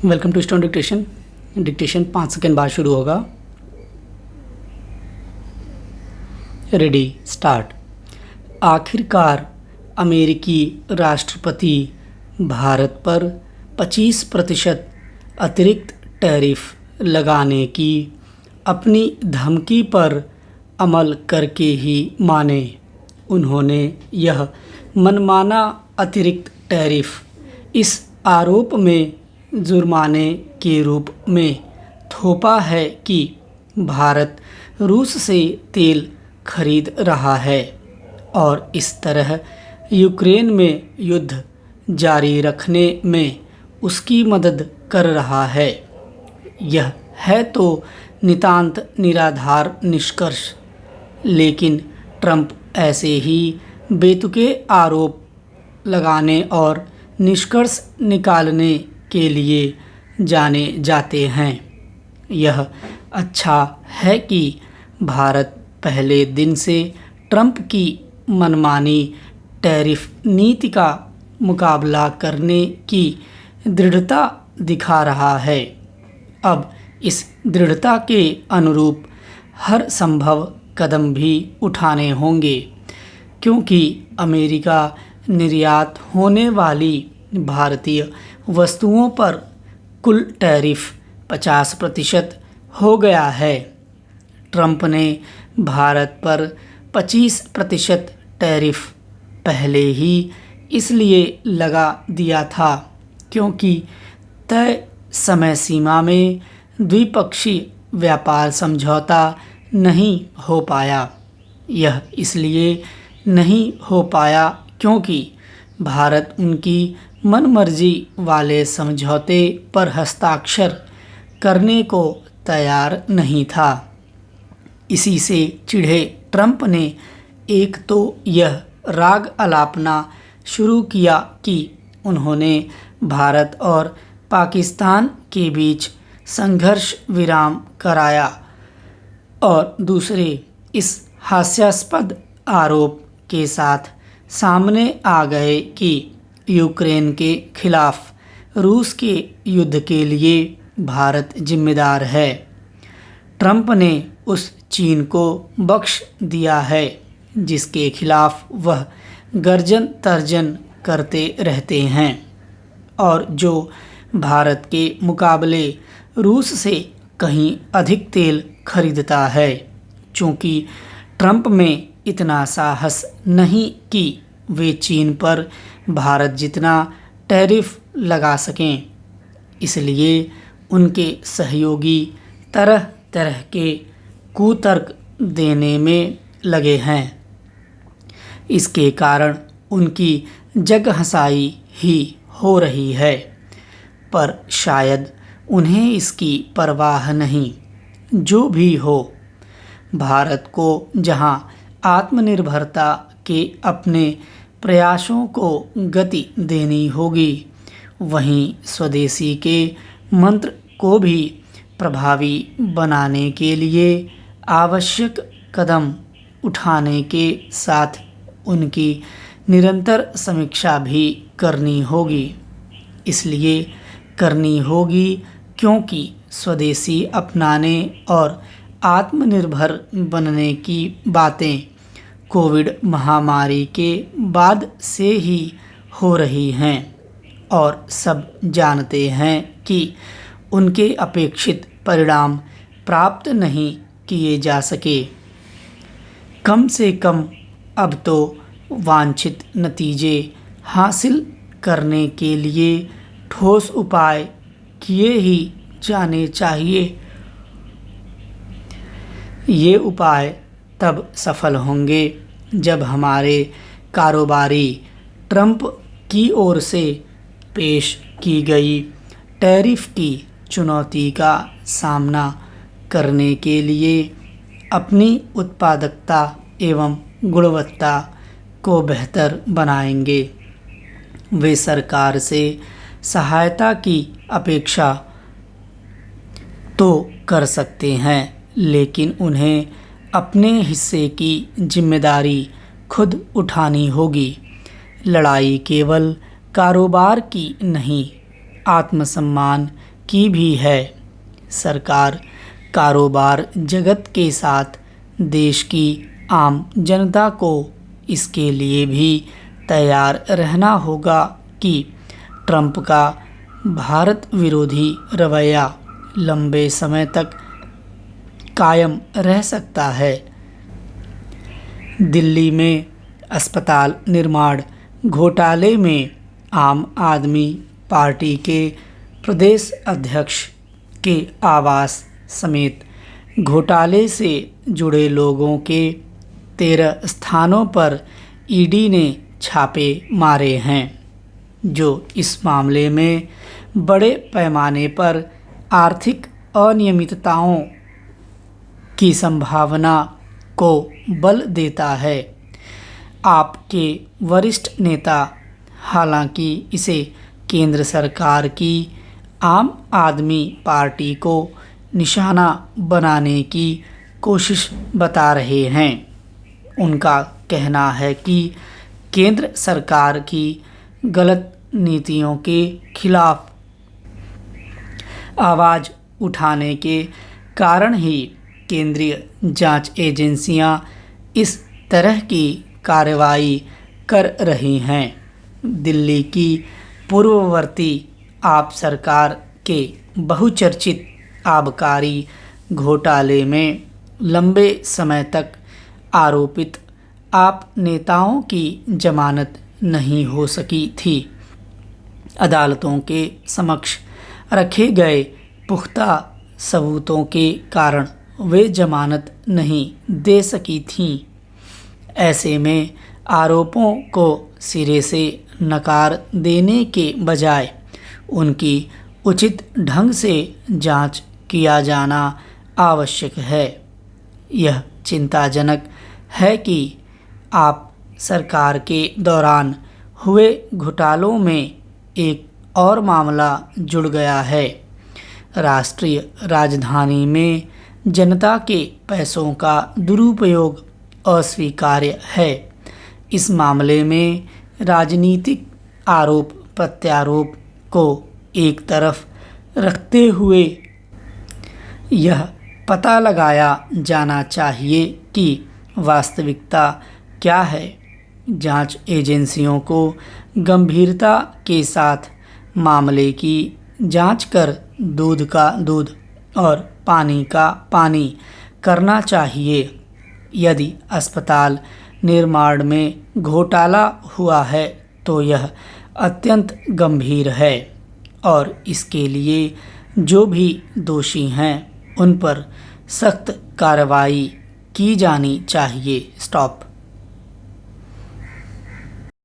Welcome to stone dictation. Dictation 5 second बाद शुरू होगा। Ready start. आखिरकार अमेरिकी राष्ट्रपति भारत पर 25% अतिरिक्त टैरिफ लगाने की अपनी धमकी पर अमल करके ही माने। उन्होंने यह मनमाना अतिरिक्त टैरिफ इस आरोप में जुर्माने के रूप में थोपा है कि भारत रूस से तेल खरीद रहा है और इस तरह यूक्रेन में युद्ध जारी रखने में उसकी मदद कर रहा है। यह है तो नितांत निराधार निष्कर्ष, लेकिन ट्रंप ऐसे ही बेतुके आरोप लगाने और निष्कर्ष निकालने के लिए जाने जाते हैं। यह अच्छा है कि भारत पहले दिन से ट्रंप की मनमानी टैरिफ नीति का मुकाबला करने की दृढ़ता दिखा रहा है। अब इस दृढ़ता के अनुरूप हर संभव कदम भी उठाने होंगे, क्योंकि अमेरिका निर्यात होने वाली भारतीय वस्तुओं पर कुल टैरिफ 50% हो गया है। ट्रंप ने भारत पर 25% टैरिफ पहले ही इसलिए लगा दिया था क्योंकि तय समय सीमा में द्विपक्षीय व्यापार समझौता नहीं हो पाया। यह इसलिए नहीं हो पाया क्योंकि भारत उनकी मनमर्जी वाले समझौते पर हस्ताक्षर करने को तैयार नहीं था। इसी से चिढ़े ट्रंप ने एक तो यह राग अलापना शुरू किया कि उन्होंने भारत और पाकिस्तान के बीच संघर्ष विराम कराया, और दूसरे इस हास्यास्पद आरोप के साथ सामने आ गए कि यूक्रेन के खिलाफ रूस के युद्ध के लिए भारत जिम्मेदार है। ट्रंप ने उस चीन को बख्श दिया है जिसके खिलाफ वह गर्जन तर्जन करते रहते हैं और जो भारत के मुकाबले रूस से कहीं अधिक तेल खरीदता है। चूँकि ट्रंप में इतना साहस नहीं कि वे चीन पर भारत जितना टैरिफ लगा सकें, इसलिए उनके सहयोगी तरह तरह के कुतर्क देने में लगे हैं। इसके कारण उनकी जगहंसाई ही हो रही है, पर शायद उन्हें इसकी परवाह नहीं। जो भी हो, भारत को जहां आत्मनिर्भरता के अपने प्रयासों को गति देनी होगी, वहीं स्वदेशी के मंत्र को भी प्रभावी बनाने के लिए आवश्यक कदम उठाने के साथ उनकी निरंतर समीक्षा भी करनी होगी। इसलिए करनी होगी क्योंकि स्वदेशी अपनाने और आत्मनिर्भर बनने की बातें कोविड महामारी के बाद से ही हो रही हैं और सब जानते हैं कि उनके अपेक्षित परिणाम प्राप्त नहीं किए जा सके। कम से कम अब तो वांछित नतीजे हासिल करने के लिए ठोस उपाय किए ही जाने चाहिए। ये उपाय तब सफल होंगे जब हमारे कारोबारी ट्रंप की ओर से पेश की गई टैरिफ की चुनौती का सामना करने के लिए अपनी उत्पादकता एवं गुणवत्ता को बेहतर बनाएंगे। वे सरकार से सहायता की अपेक्षा तो कर सकते हैं, लेकिन उन्हें अपने हिस्से की जिम्मेदारी खुद उठानी होगी। लड़ाई केवल कारोबार की नहीं, आत्मसम्मान की भी है। सरकार कारोबार जगत के साथ देश की आम जनता को इसके लिए भी तैयार रहना होगा कि ट्रंप का भारत विरोधी रवैया लंबे समय तक कायम रह सकता है। दिल्ली में अस्पताल निर्माण घोटाले में आम आदमी पार्टी के प्रदेश अध्यक्ष के आवास समेत घोटाले से जुड़े लोगों के 13 स्थानों पर ईडी ने छापे मारे हैं, जो इस मामले में बड़े पैमाने पर आर्थिक अनियमितताओं की संभावना को बल देता है। आपके वरिष्ठ नेता हालांकि इसे केंद्र सरकार की आम आदमी पार्टी को निशाना बनाने की कोशिश बता रहे हैं। उनका कहना है कि केंद्र सरकार की गलत नीतियों के खिलाफ आवाज़ उठाने के कारण ही केंद्रीय जांच एजेंसियां इस तरह की कार्रवाई कर रही हैं। दिल्ली की पूर्ववर्ती आप सरकार के बहुचर्चित आबकारी घोटाले में लंबे समय तक आरोपित आप नेताओं की जमानत नहीं हो सकी थी। अदालतों के समक्ष रखे गए पुख्ता सबूतों के कारण वे जमानत नहीं दे सकी थीं। ऐसे में आरोपों को सिरे से नकार देने के बजाय उनकी उचित ढंग से जांच किया जाना आवश्यक है। यह चिंताजनक है कि आप सरकार के दौरान हुए घोटालों में एक और मामला जुड़ गया है। राष्ट्रीय राजधानी में जनता के पैसों का दुरुपयोग अस्वीकार्य है। इस मामले में राजनीतिक आरोप प्रत्यारोप को एक तरफ रखते हुए यह पता लगाया जाना चाहिए कि वास्तविकता क्या है। जांच एजेंसियों को गंभीरता के साथ मामले की जांच कर दूध का दूध और पानी का पानी करना चाहिए। यदि अस्पताल निर्माण में घोटाला हुआ है तो यह अत्यंत गंभीर है और इसके लिए जो भी दोषी हैं उन पर सख्त कार्रवाई की जानी चाहिए। स्टॉप।